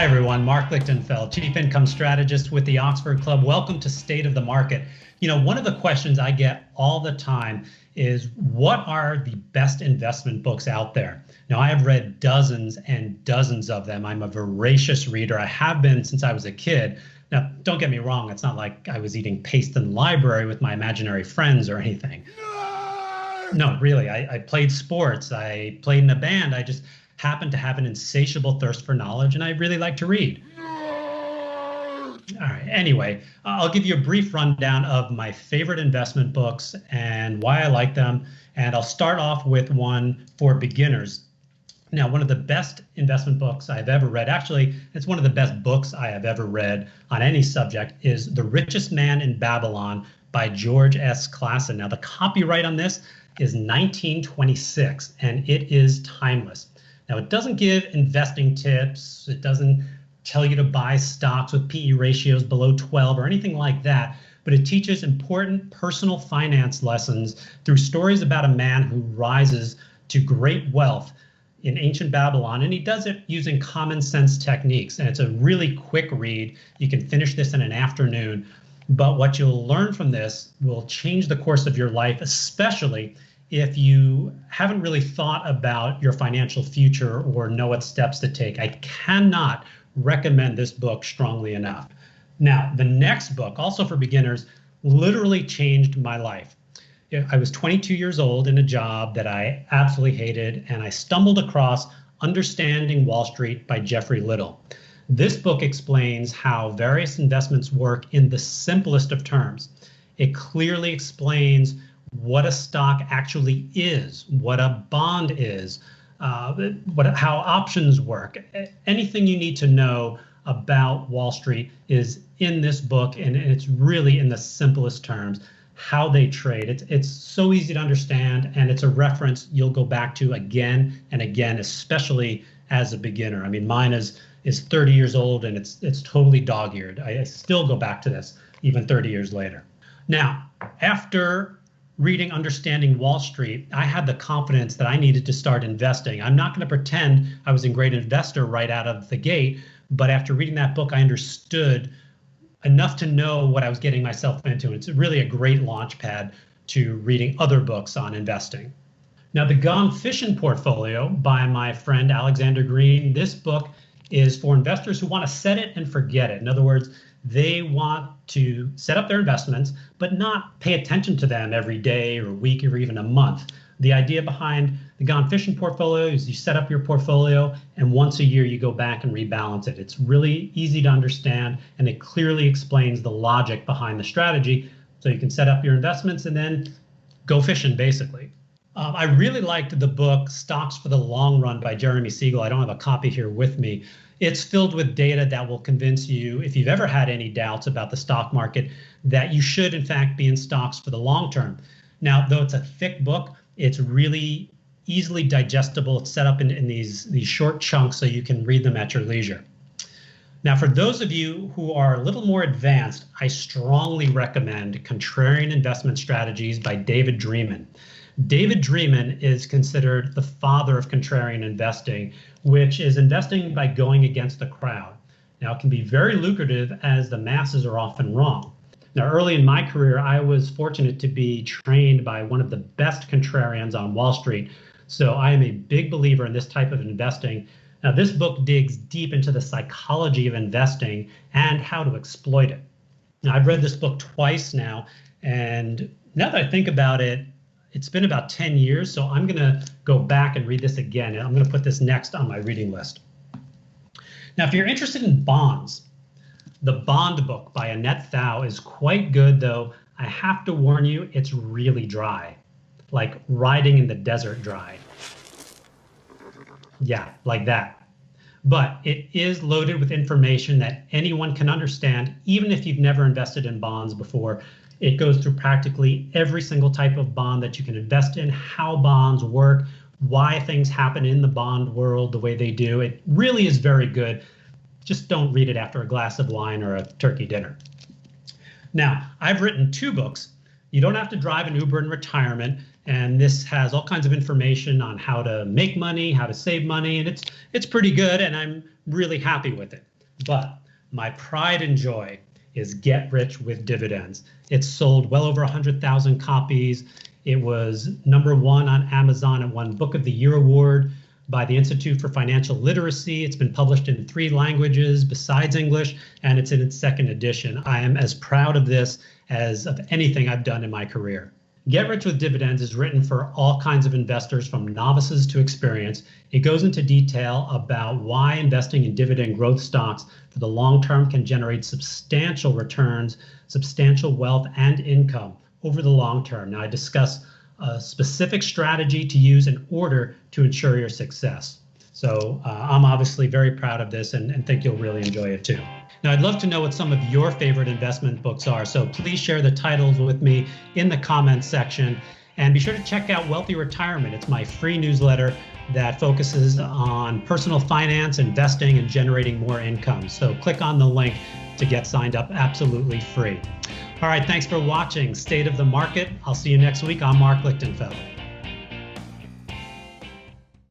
Hi, everyone. Mark Lichtenfeld, Chief Income Strategist with the Oxford Club. Welcome to State of the Market. You know, one of the questions I get all the time is, what are the best investment books out there? Now, I have read dozens and dozens of them. I'm a voracious reader. I have been since I was a kid. Now, don't get me wrong. It's not like I was eating paste in the library with my imaginary friends or anything. No, really. I played sports. I played in a band. I just happened to have an insatiable thirst for knowledge, and I really like to read. All right. Anyway, I'll give you a brief rundown of my favorite investment books and why I like them. And I'll start off with one for beginners. Now, one of the best investment books I've ever read, actually, it's one of the best books I have ever read on any subject, is The Richest Man in Babylon by George S. Clason. Now, the copyright on this is 1926, and it is timeless. Now, it doesn't give investing tips. It doesn't tell you to buy stocks with PE ratios below 12 or anything like that, but it teaches important personal finance lessons through stories about a man who rises to great wealth in ancient Babylon, and he does it using common sense techniques. And it's a really quick read. You can finish this in an afternoon, but what you'll learn from this will change the course of your life, especially if you haven't really thought about your financial future or know what steps to take. I cannot recommend this book strongly enough. Now, the next book, also for beginners, literally changed my life. I was 22 years old in a job that I absolutely hated, and I stumbled across Understanding Wall Street by Jeffrey Little. This book explains how various investments work in the simplest of terms. It clearly explains what a stock actually is, what a bond is, how options work. Anything you need to know about Wall Street is in this book, and it's really in the simplest terms, how they trade. It's so easy to understand, and it's a reference you'll go back to again and again, especially as a beginner. I mean, mine is 30 years old, and it's totally dog-eared. I still go back to this even 30 years later. Now, after reading Understanding Wall Street, I had the confidence that I needed to start investing. I'm not going to pretend I was a great investor right out of the gate, but after reading that book, I understood enough to know what I was getting myself into. It's really a great launch pad to reading other books on investing. Now, The Gone Fishing Portfolio by my friend Alexander Green, this book is for investors who want to set it and forget it. In other words, they want to set up their investments, but not pay attention to them every day or week or even a month. The idea behind the Gone Fishing Portfolio is you set up your portfolio, and once a year you go back and rebalance it. It's really easy to understand, and it clearly explains the logic behind the strategy. So you can set up your investments and then go fishing, basically. I really liked the book Stocks for the Long Run by Jeremy Siegel. I don't have a copy here with me. It's filled with data that will convince you, if you've ever had any doubts about the stock market, that you should, in fact, be in stocks for the long term. Now, though it's a thick book, it's really easily digestible. It's set up in these short chunks so you can read them at your leisure. Now, for those of you who are a little more advanced, I strongly recommend Contrarian Investment Strategies by David Dreaman. David Dreaman is considered the father of contrarian investing, which is investing by going against the crowd. Now, it can be very lucrative as the masses are often wrong. Now, early in my career, I was fortunate to be trained by one of the best contrarians on Wall Street. So I am a big believer in this type of investing. Now, this book digs deep into the psychology of investing and how to exploit it. Now, I've read this book twice now, and now that I think about it, it's been about 10 years, so I'm going to go back and read this again. And I'm going to put this next on my reading list. Now, if you're interested in bonds, The Bond Book by Annette Thau is quite good, though I have to warn you, it's really dry, like riding in the desert dry. Yeah, like that. But it is loaded with information that anyone can understand, even if you've never invested in bonds before. It goes through practically every single type of bond that you can invest in, how bonds work, why things happen in the bond world the way they do. It really is very good. Just don't read it after a glass of wine or a turkey dinner. Now, I've written 2 books. You don't have to drive an Uber in retirement, and this has all kinds of information on how to make money, how to save money, and it's pretty good, and I'm really happy with it. But my pride and joy is Get Rich with Dividends. It's sold well over 100,000 copies. It was #1 on Amazon. It won Book of the Year award by the Institute for Financial Literacy. It's been published in 3 languages besides English, and it's in its 2nd edition. I am as proud of this as of anything I've done in my career. Get Rich with Dividends is written for all kinds of investors, from novices to experienced. It goes into detail about why investing in dividend growth stocks for the long term can generate substantial returns, substantial wealth, and income over the long term. Now, I discuss a specific strategy to use in order to ensure your success. So I'm obviously very proud of this and think you'll really enjoy it too. Now, I'd love to know what some of your favorite investment books are, so please share the titles with me in the comments section. And be sure to check out Wealthy Retirement. It's my free newsletter that focuses on personal finance, investing, and generating more income. So click on the link to get signed up absolutely free. All right, thanks for watching State of the Market. I'll see you next week. I'm Mark Lichtenfeld.